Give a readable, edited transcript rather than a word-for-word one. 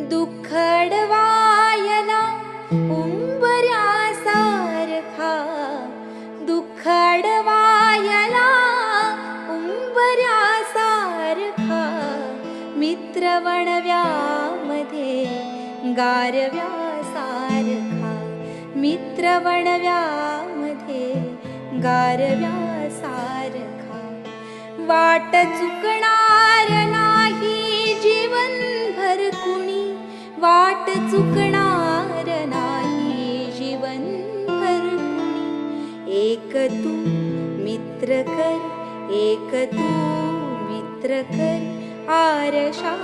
दुःख अडवायला उंबऱ्यासारखा, दुःख अडवायला उंबऱ्यासारखा, मित्र वणव्यामध्ये गारव्यासारखा, मित्र वणव्यामध्ये गारव्यासारखा. वाट चुकणार नाही जीवनभर कुणी, वाट चुकणार नाही जीवनभर कुणी. एक तू मित्र कर, एक तू मित्र कर आरशा